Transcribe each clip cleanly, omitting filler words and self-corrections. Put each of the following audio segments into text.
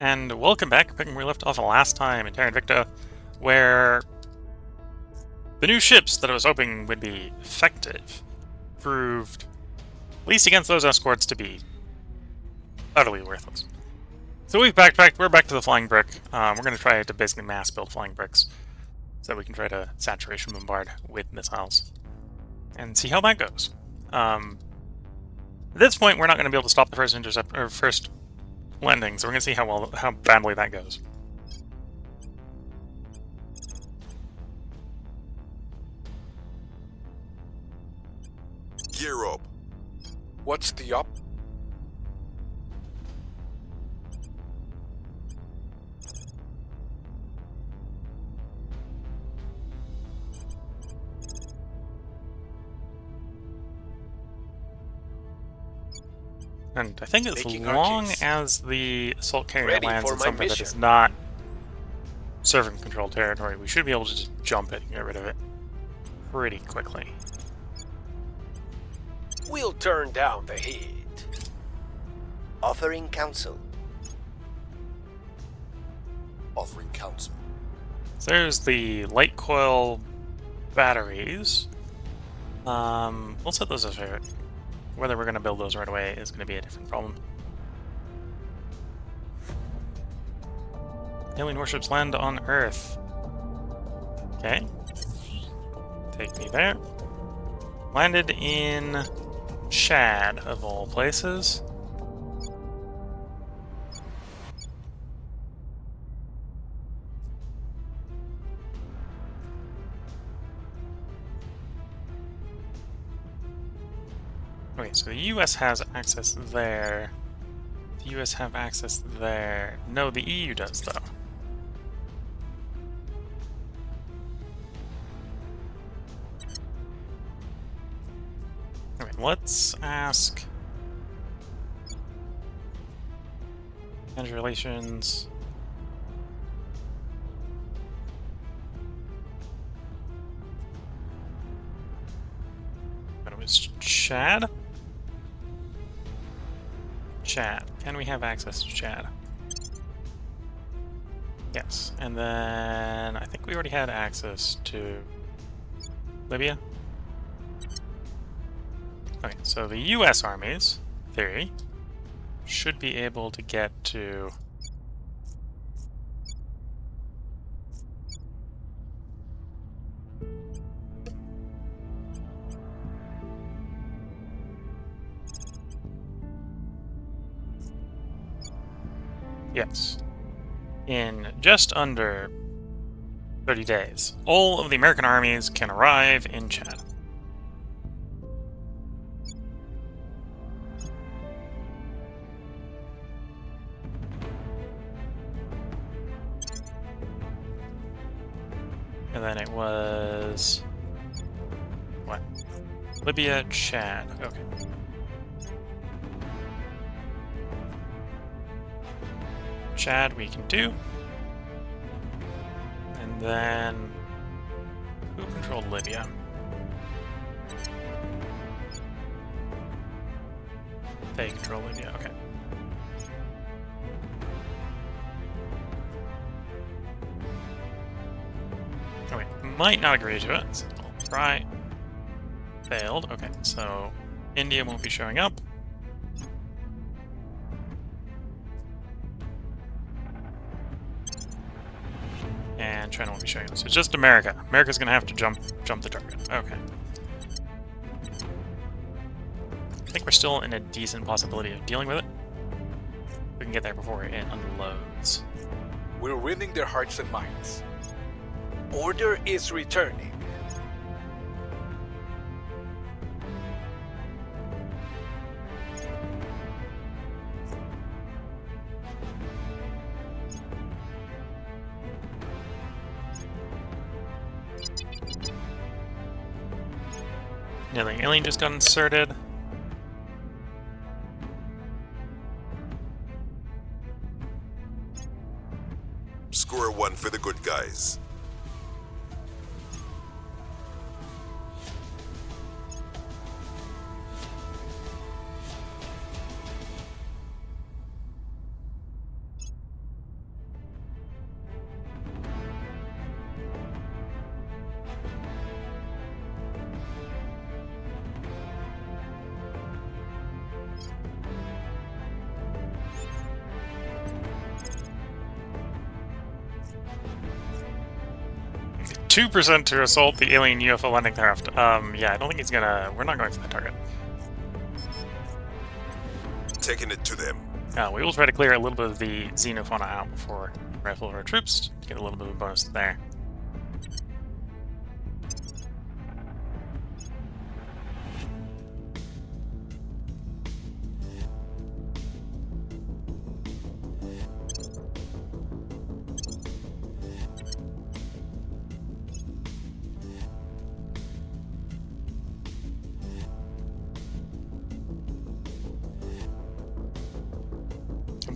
And welcome back, picking where we left off last time in Terra Invicta, where the new ships that I was hoping would be effective proved, at least against those escorts, to be utterly worthless. So we've backtracked, we're back to the flying brick. We're going to try to basically mass build flying bricks so that we can try to saturation bombard with missiles and see how that goes. At this point, we're not going to be able to stop the first landing, so we're going to see how badly that goes. Gear up. What's the up? And I think as Making long arches. as the assault carrier Ready lands for in my something that mission. is not servant-controlled territory, we should be able to just jump it and get rid of it pretty quickly. We'll turn down the heat. Offering counsel. Offering counsel. So there's the light coil batteries. We'll set those as favorite. Whether we're going to build those right away is going to be a different problem. Alien warships land on Earth. Okay. Take me there. Landed in Chad, of all places. Okay, so the US has access there. The US have access there. No, the EU does, though. Okay, let's ask... Manage relations... But it was Chad? Chad. Can we have access to Chad? Yes. And then I think we already had access to Libya. Okay, so the US armies, in theory, should be able to get to yes. In just under 30 days, all of the American armies can arrive in Chad. And then it was... what? Libya, Chad. Okay. Chad we can do. And then... who controlled Libya? They control Libya, okay. Okay, might not agree to it, so I'll try. Failed, okay, so India won't be showing up. And China won't be showing up. So it's just America. America's gonna have to jump the target. Okay. I think we're still in a decent possibility of dealing with it. We can get there before it unloads. We're winning their hearts and minds. Order is returning. Yeah, the alien just got inserted. Score one for the good guys. 2% to assault the alien UFO landing craft. Yeah, I don't think he's gonna... We're not going for that target. Taking it to them. We will try to clear a little bit of the xenofauna out before rifle our troops to get a little bit of a bonus there.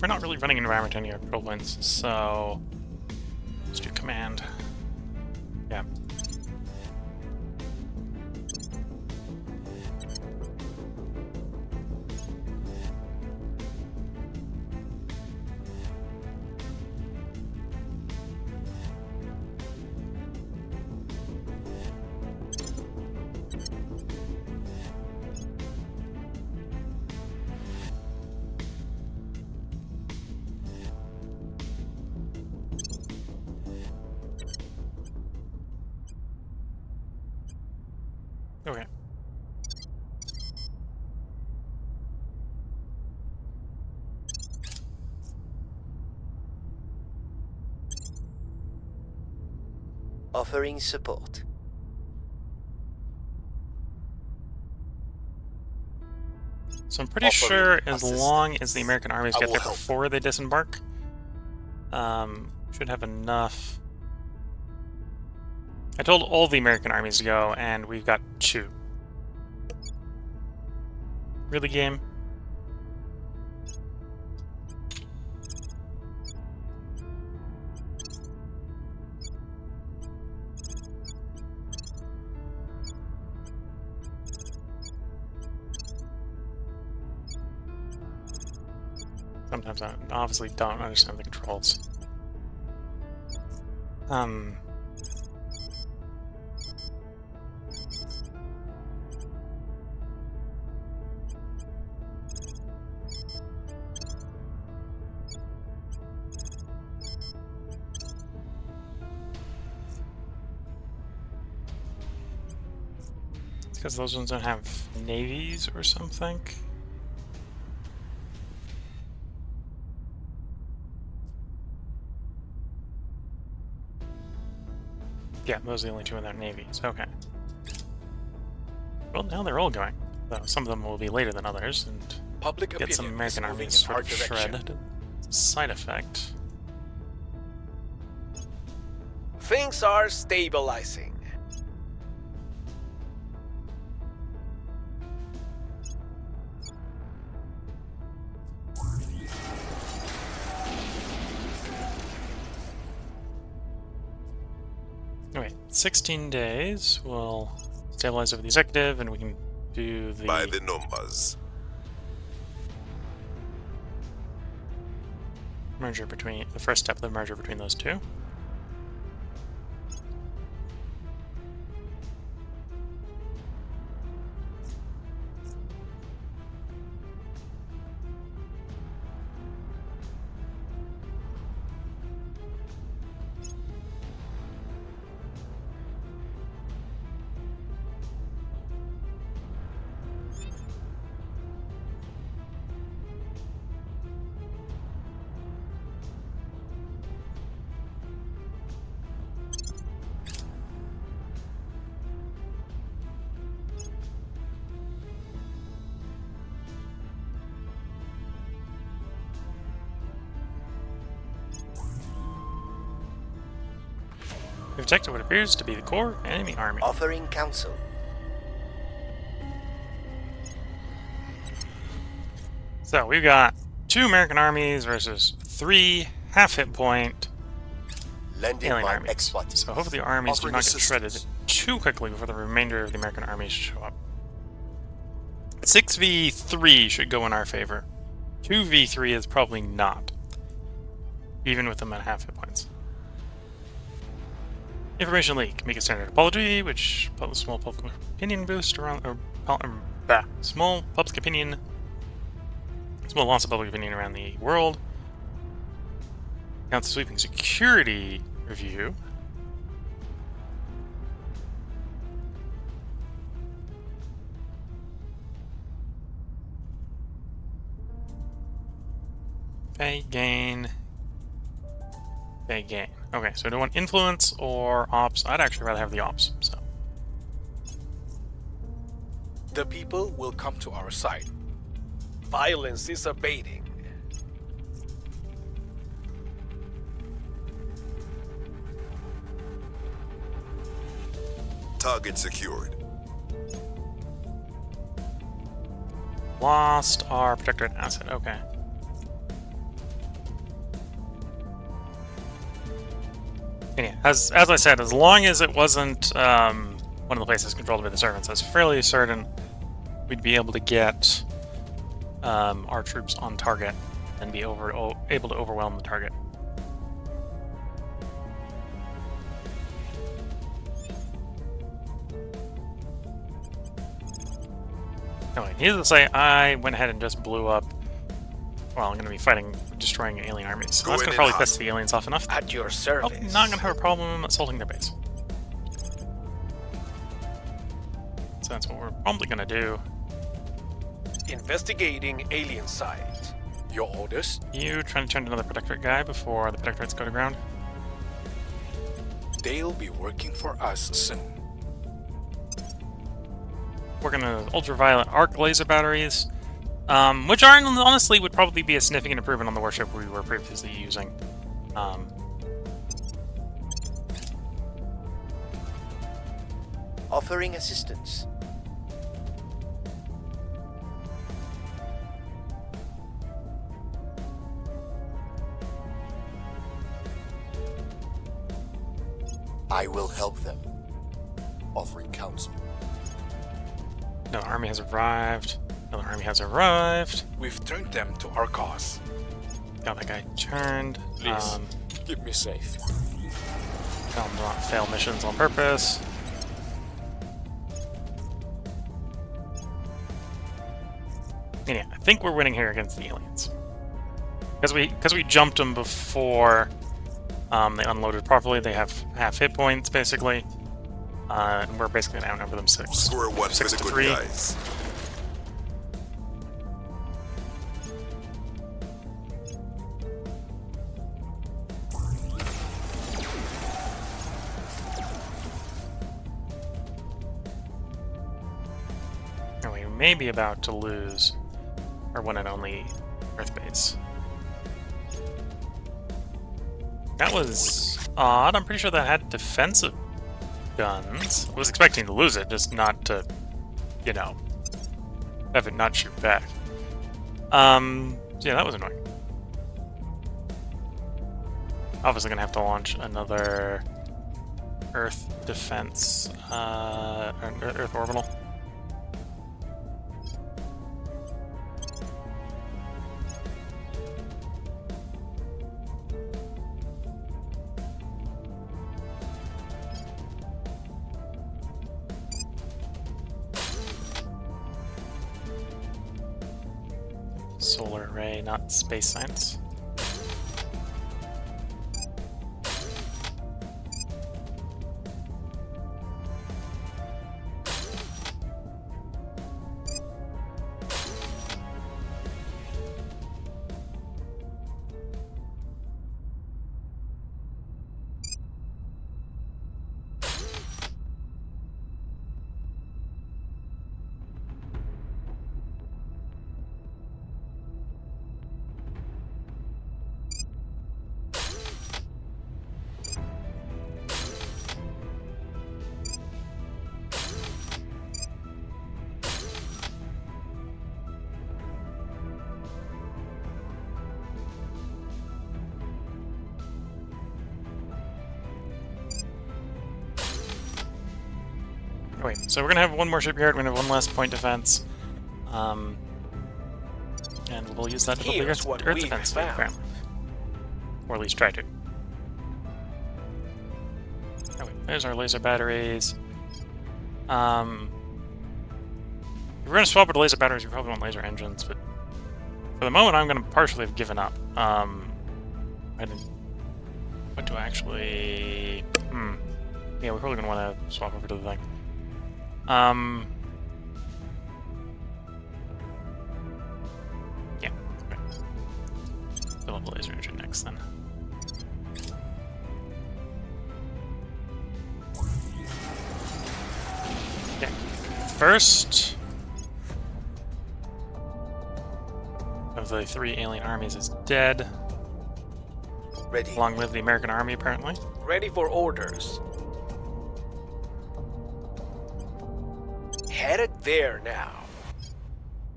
We're not really running environment any control points, so let's do command. Yeah. Okay. Offering support. So I'm pretty Offering sure as long as assistance. the American armies I get will there help. before they disembark, should have enough. I told all the American armies to go, and we've got 2. Really, game? Sometimes I obviously don't understand the controls. It's because those ones don't have navies or something. Yeah, those are the only 2 without navies. Okay. Well, now they're all going. Though some of them will be later than others, and Public get opinion some is American moving armies in sort our of direction. shredded. Side effect. Things are stabilizing. Okay, 16 days. We'll stabilize over the executive, and we can do the... By the numbers. merger between... the first step of the merger between those 2. We've detected what appears to be the core enemy army. Offering counsel. So we've got 2 American armies versus 3 half-hit point Lending alien my armies. expertise. So hopefully the armies do Offering not get shredded assistance. too quickly before the remainder of the American armies show up. 6v3 should go in our favor. 2v3 is probably not, even with them at half hit points. Information leak. Make a standard apology, which small public opinion boost around, or small public opinion, small loss of public opinion around the world. Counts a sweeping security review. Pay, gain. Pay, gain. Okay, so do I want influence or ops? I'd actually rather have the ops, so. The people will come to our side. Violence is abating. Target secured. Lost our protectorate asset, okay. And yeah, as I said, as long as it wasn't one of the places controlled by the servants, I was fairly certain we'd be able to get our troops on target and be able to overwhelm the target. Anyway, needless to say, I went ahead and just blew up. Well, I'm going to be fighting, destroying alien armies. So that's going to probably piss the aliens off enough. At your I'm service. not going to have a problem assaulting their base. So that's what we're probably going to do. Investigating alien site. Your orders? You trying to turn another protectorate guy before the protectorates go to ground? They'll be working for us soon. We're going to ultraviolet arc laser batteries, which honestly would probably be a significant improvement on the warship we were previously using. Offering assistance. I will help them. Offering counsel. Another army has arrived. Another army has arrived. We've turned them to our cause. Got that guy turned. Please, keep me safe. Tell them to not fail missions on purpose. And yeah, I think we're winning here against the aliens. Because we jumped them before they unloaded properly. They have half hit points, basically. And we're basically going to outnumber them Score one for 6 the to good 3. guys. And we may be about to lose our one and only Earth base. That was odd. I'm pretty sure that had defensive guns. I was expecting to lose it, just not to, you know, have it not shoot back. So yeah, that was annoying. Obviously gonna have to launch another Earth defense, Earth orbital. Solar array, not space science. Wait, so we're gonna have one more shipyard, we're gonna have one less point defense. And we'll use that to build the Here's Earth what we've defense, found. apparently. Or at least try to. Oh wait, there's our laser batteries. If we're gonna swap with laser batteries, we probably want laser engines, but for the moment I'm gonna partially have given up. I didn't... What do I actually... Yeah, we're probably gonna want to swap over to the thing. Yeah. Okay. Fill up the laser engine next then. Okay. First of the 3 alien armies is dead, Ready. along with the American army apparently. Ready for orders. Headed there now.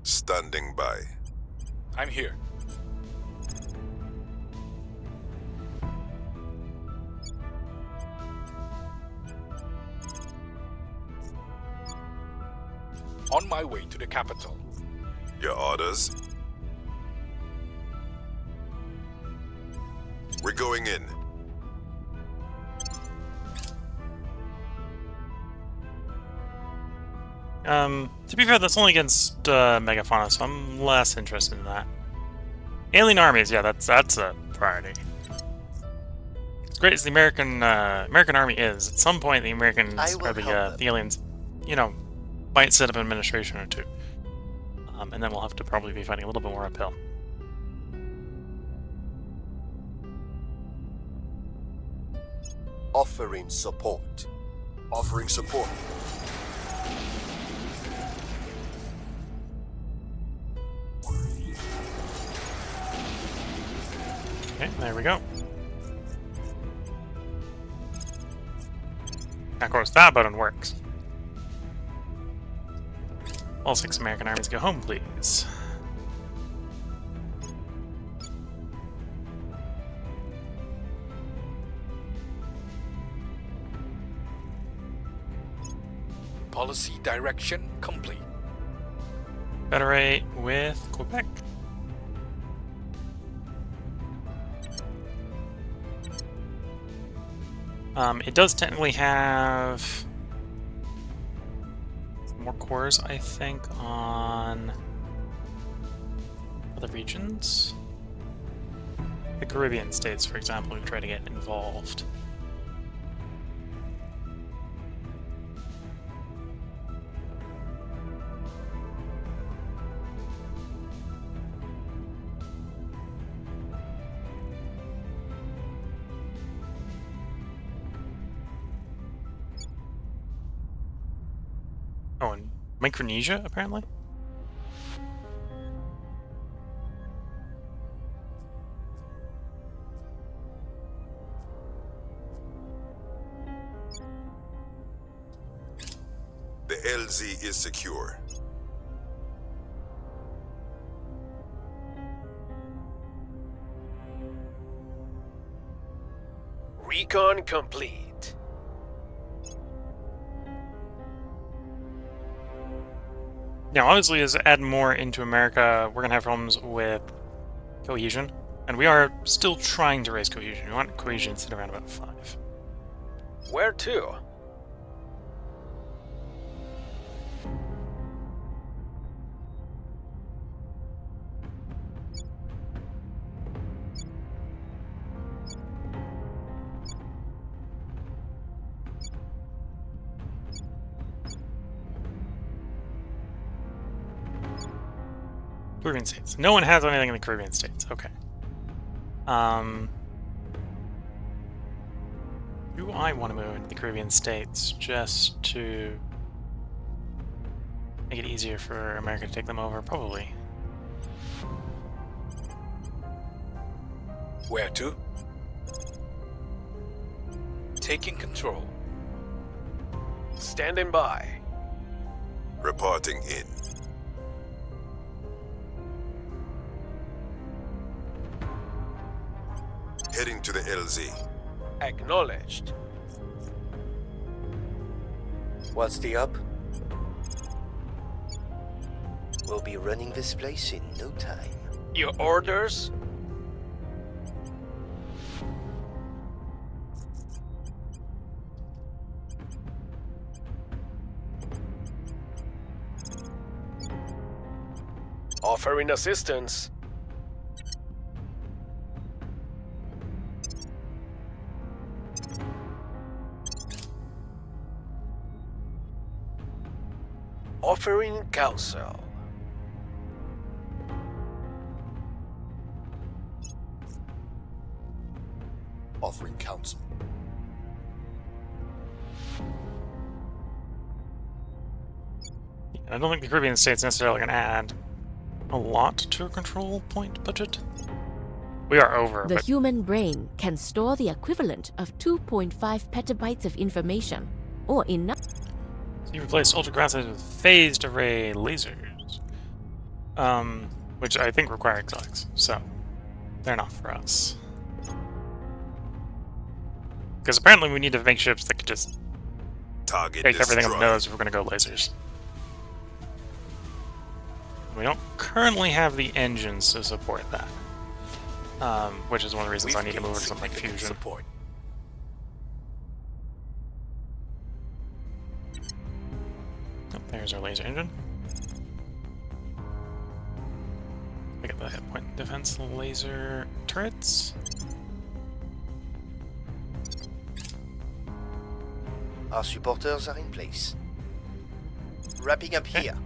Standing by. I'm here. On my way to the capital. Your orders? We're going in. To be fair, that's only against Megafauna, so I'm less interested in that. Alien armies, yeah, that's a priority. As great as the American army is, at some point the Americans or the aliens, you know, might set up an administration or two, and then we'll have to probably be fighting a little bit more uphill. Offering support. Offering support. Okay, there we go. Of course, that button works. All 6 American armies go home, please. Policy direction complete. Federate with Quebec. It does technically have some more cores, I think, on other regions. The Caribbean states, for example, who try to get involved. Oh, and Micronesia, apparently? The LZ is secure. Recon complete. Now, obviously, as add more into America, we're going to have problems with cohesion. And we are still trying to raise cohesion. We want cohesion to sit around about 5. Where to? Caribbean states. No one has anything in the Caribbean states. Okay. Do I want to move into the Caribbean states just to make it easier for America to take them over? Probably. Where to? Taking control. Standing by. Reporting in. Heading to the LZ. Acknowledged. What's the up? We'll be running this place in no time. Your orders? Offering assistance. Offering counsel. Offering counsel. I don't think the Caribbean state's necessarily going to add a lot to a control point budget. We are over, The but human brain can store the equivalent of 2.5 petabytes of information, or enough. so you replace ultragrassive with phased array lasers, which I think require exotics, so they're not for us. Because apparently we need to make ships that could just Target take everything on the destroyed. nose if we're going to go lasers. We don't currently have the engines to support that, which is one of the reasons I need to move over to something like fusion. Support. Oh, there's our laser engine. We got the hit point defense laser turrets. Our supporters are in place. Wrapping up Okay. here.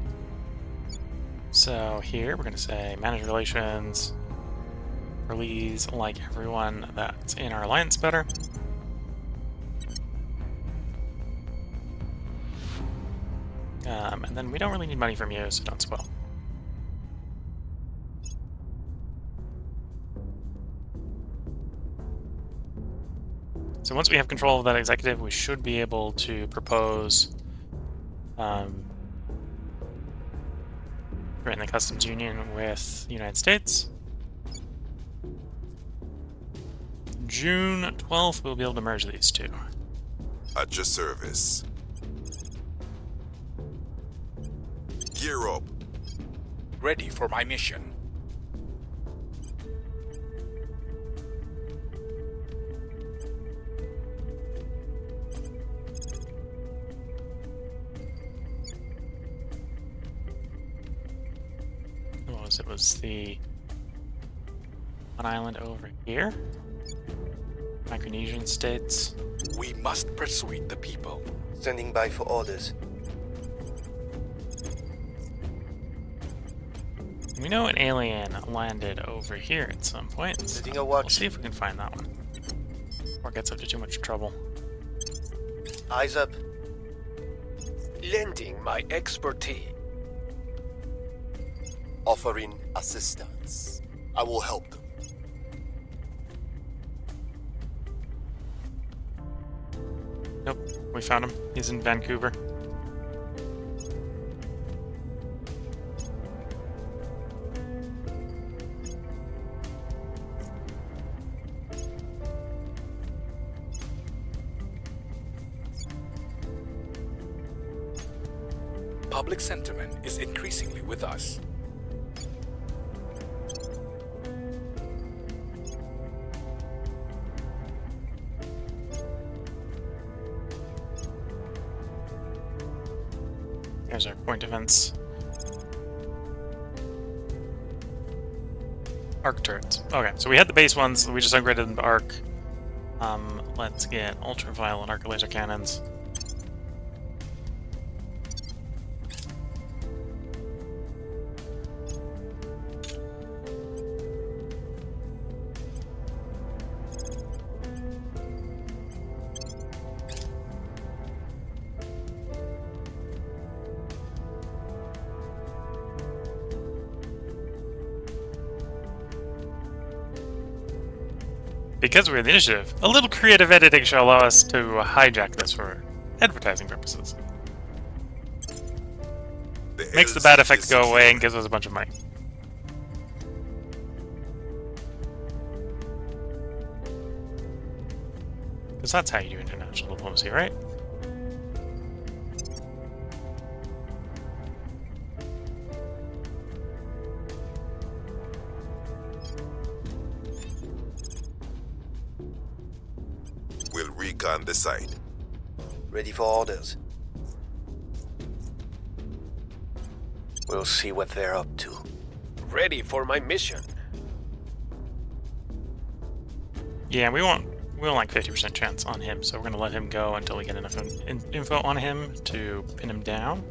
So here we're going to say manage relations, release like everyone that's in our alliance better. And then we don't really need money from you, so don't spoil. So once we have control of that executive, we should be able to propose join the customs union with the United States. June 12th, we'll be able to merge these two. At your service. Gear up. Ready for my mission. What was it? Was the one island over here? Micronesian states. We must persuade the people. Standing by for orders. We know an alien landed over here at some point. Setting a We'll watch. see if we can find that one. Or gets up to too much trouble. Eyes up. Lending my expertise. Offering assistance. I will help them. Nope, we found him. He's in Vancouver. Public sentiment is increasingly with us. There's our point defense. Arc turrets. Okay, so we had the base ones, we just upgraded them to arc. Let's get ultraviolet arc laser cannons. Because we're in the initiative, a little creative editing shall allow us to hijack this for advertising purposes. Makes the bad LZ effects is go away and secured. gives us a bunch of money. Because that's how you do international diplomacy, right? We'll recon the site. Ready for orders. We'll see what they're up to. Ready for my mission. Yeah, we want like 50% chance on him, so we're going to let him go until we get enough info on him to pin him down.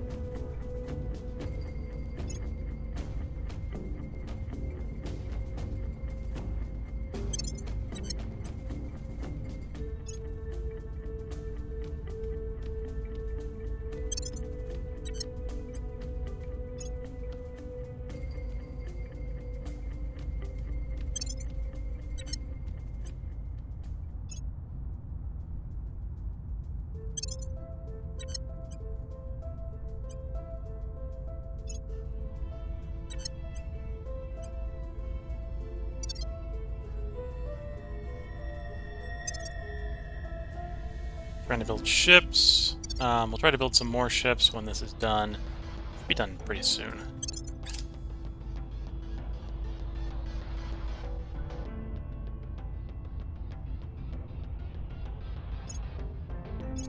Trying to build ships. We'll try to build some more ships when this is done. It'll be done pretty soon.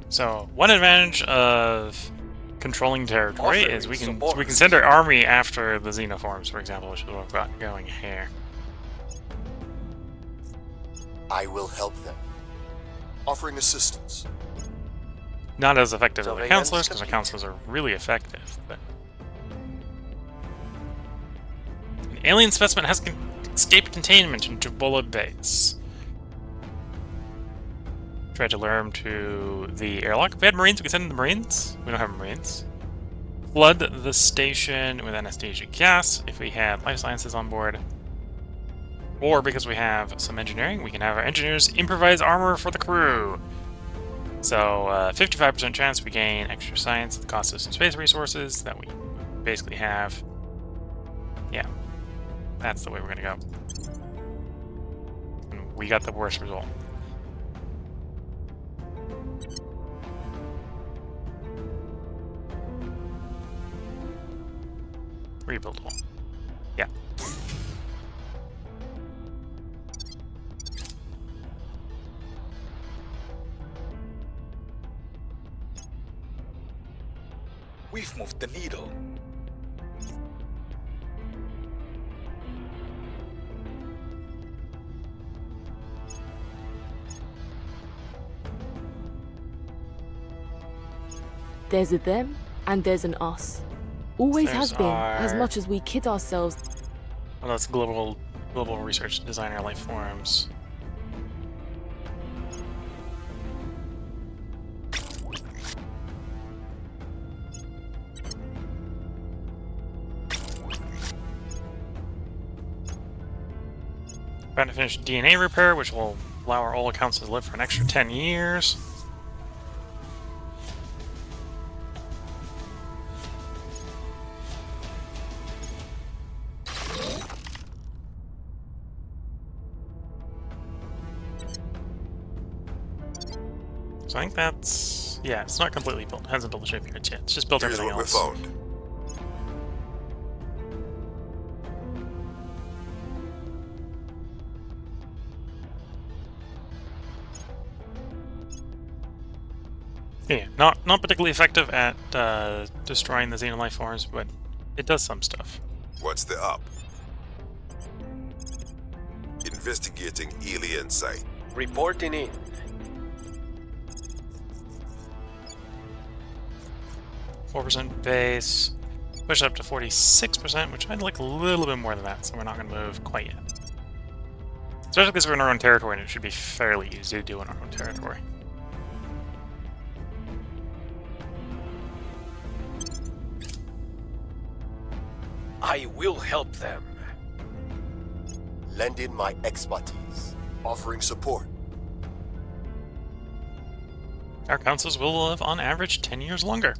So, one advantage of controlling territory is we can send our army after the xenoforms, for example, which is what we've got going here. I will help them. Offering assistance. Not as effective as the Surveillance counselors, because the complete. counselors are really effective. But an alien specimen has escaped containment into Bulla Base. Tried to lure him to the airlock. If we had Marines, we could send the Marines. We don't have Marines. Flood the station with anesthesia gas if we had life sciences on board. Or because we have some engineering, we can have our engineers improvise armor for the crew. So, 55% chance we gain extra science at the cost of some space resources that we basically have. Yeah, that's the way we're gonna go. And we got the worst result. Rebuildable. Yeah. We've moved the needle. There's a them, and there's an us. Always There's has been, as our- much as we kid ourselves. Well, that's global research designer life forms. About to finish DNA repair, which will allow our old accounts to live for an extra 10 years. So I think that's... yeah, it's not completely built. It hasn't built the shipyards yet. It's just built Here's everything what we else. found. Yeah, not particularly effective at destroying the xeno life forms, but it does some stuff. What's the up? Investigating alien site. Reporting in. 4% base, push it up to 46%, which I'd like a little bit more than that, so we're not going to move quite yet. Especially because we're in our own territory, and it should be fairly easy to do in our own territory. I will help them. Lend in my expertise. Offering support. Our councils will live on average 10 years longer.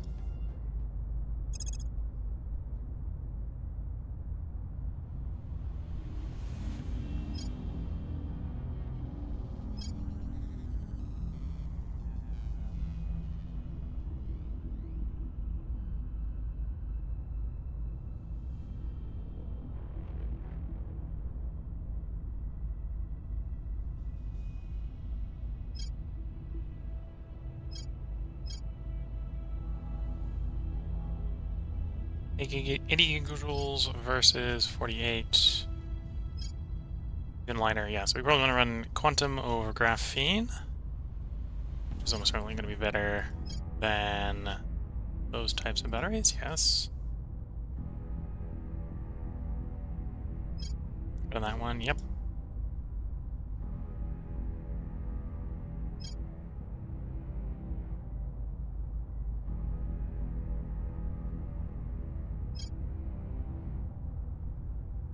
You can get 80 gigajoules versus 48. Even lighter, yeah. So we probably want to run quantum over graphene, which is almost certainly going to be better than those types of batteries, yes. On that one, yep.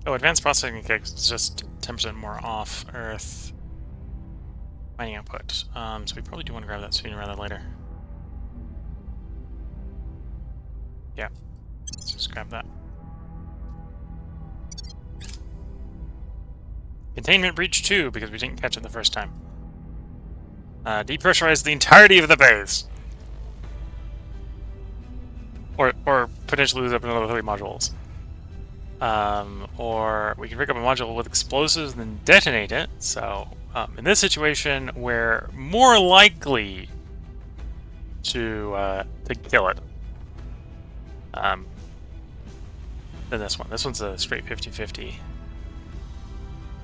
Oh, advanced processing kicks is just 10% more off Earth mining output. So we probably do want to grab that sooner rather than later. Yeah, let's just grab that. Containment breach 2, because we didn't catch it the first time. Depressurize the entirety of the base. Or potentially lose up another 3 modules. Or we can pick up a module with explosives and then detonate it. So, in this situation, we're more likely to kill it than this one. This one's a straight 50-50.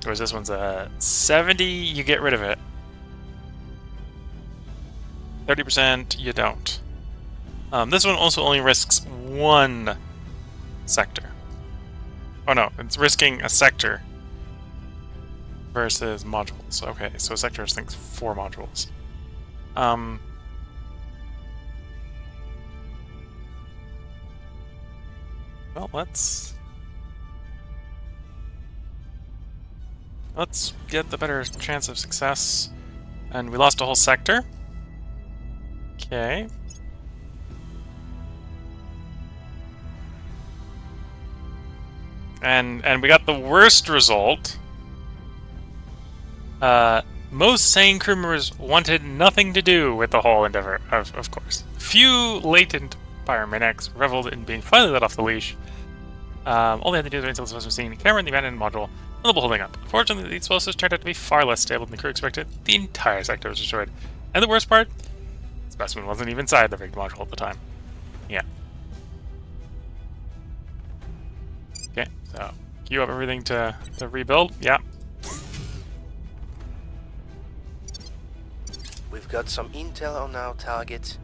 Whereas this one's a 70, you get rid of it. 30%, you don't. This one also only risks 1 sector. Oh no, it's risking a sector versus modules. Okay, so a sector thinks 4 modules. Well, let's get the better chance of success. And we lost a whole sector. Okay. And we got the worst result. Most sane crew members wanted nothing to do with the whole endeavor, of course. Few latent pyromaniacs reveled in being finally let off the leash. All they had to do was wait until the was seen camera in the abandoned module, and the ball holding up. Fortunately, the explosives turned out to be far less stable than the crew expected. The entire sector was destroyed. And the worst part? The specimen wasn't even inside the rigged module at the time. Yeah. Okay, so queue up everything to rebuild. Yeah. We've got some intel on our target.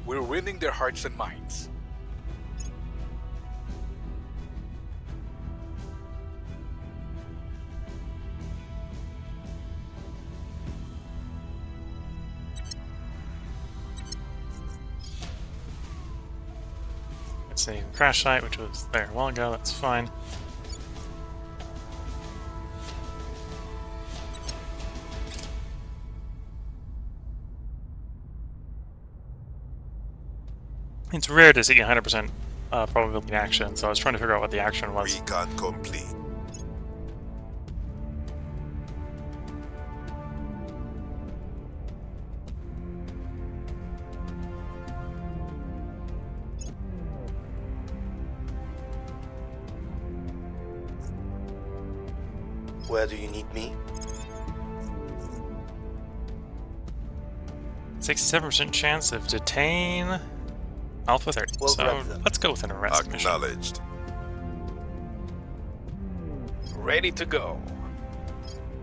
We're winning their hearts and minds. It's a crash site, which was there a while ago. That's fine. It's rare to see 100% probability in action, so I was trying to figure out what the action was. Recon complete. Where do you need me? 67% chance of detain Alpha 30. We'll So grab them. let's go with an arrest mission. Acknowledged. Ready to go.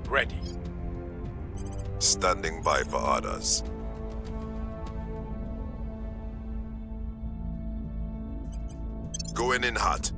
Ready. Standing by for orders. Going in hot.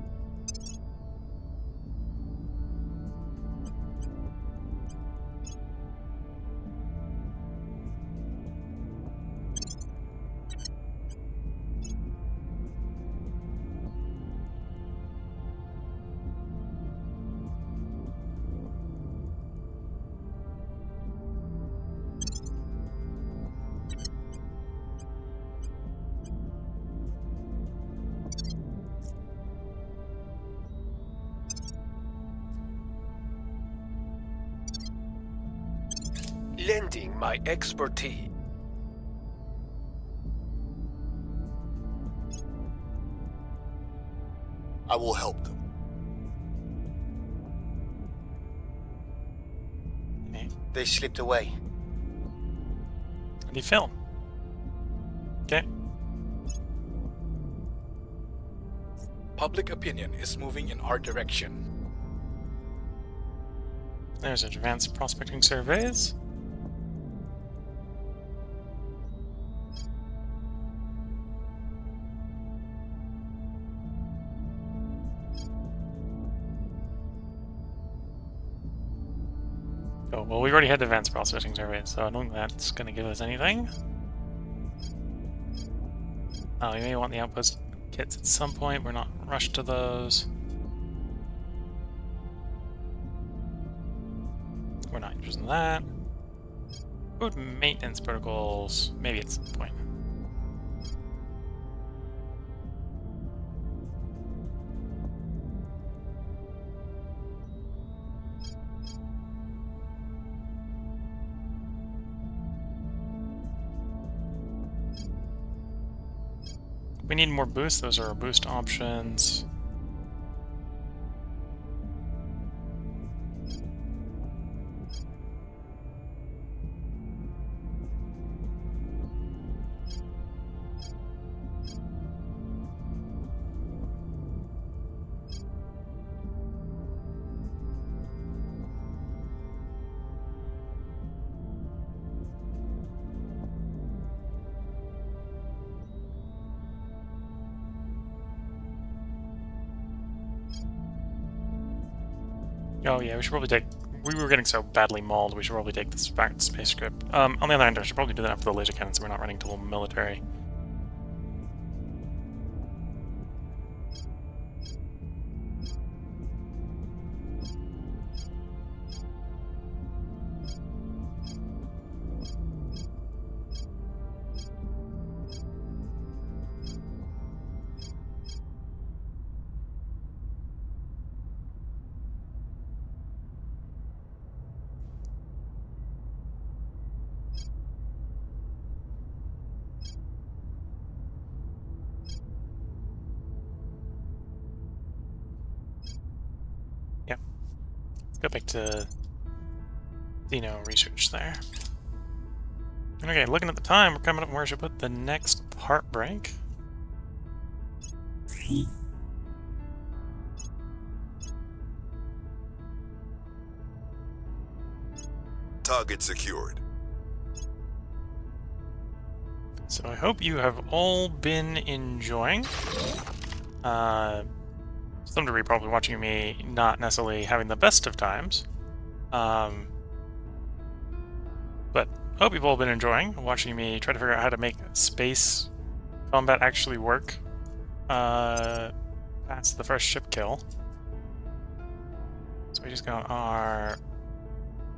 Lending my expertise. I will help them. Okay. They slipped away. How do you feel? Okay. Public opinion is moving in our direction. There's advanced prospecting surveys. Oh, well, we already had advanced prospecting surveys, so I don't think that's going to give us anything. Oh, we may want the outpost kits at some point. We're not rushed to those. We're not interested in that. Food maintenance protocols, maybe at some point. we need more boosts. Those are our boost options. Oh yeah, we should probably take... We were getting so badly mauled, we should probably take this back to space script. On the other hand, I should probably do that after the laser cannon so we're not running to military. Yeah. Let's go back to Xeno research there. Okay, looking at the time, we're coming up where I should put the next part break. Target secured. So I hope you have all been enjoying. Some degree probably watching me not necessarily having the best of times. But hope you've all been enjoying watching me try to figure out how to make space combat actually work. That's the first ship kill. So we just got our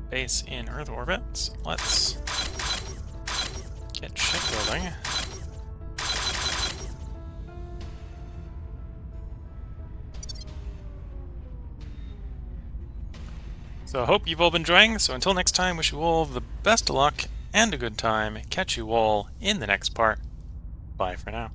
base in Earth orbit. So let's get shipbuilding. So I hope you've all been enjoying. So until next time, wish you all the best of luck and a good time. Catch you all in the next part. Bye for now.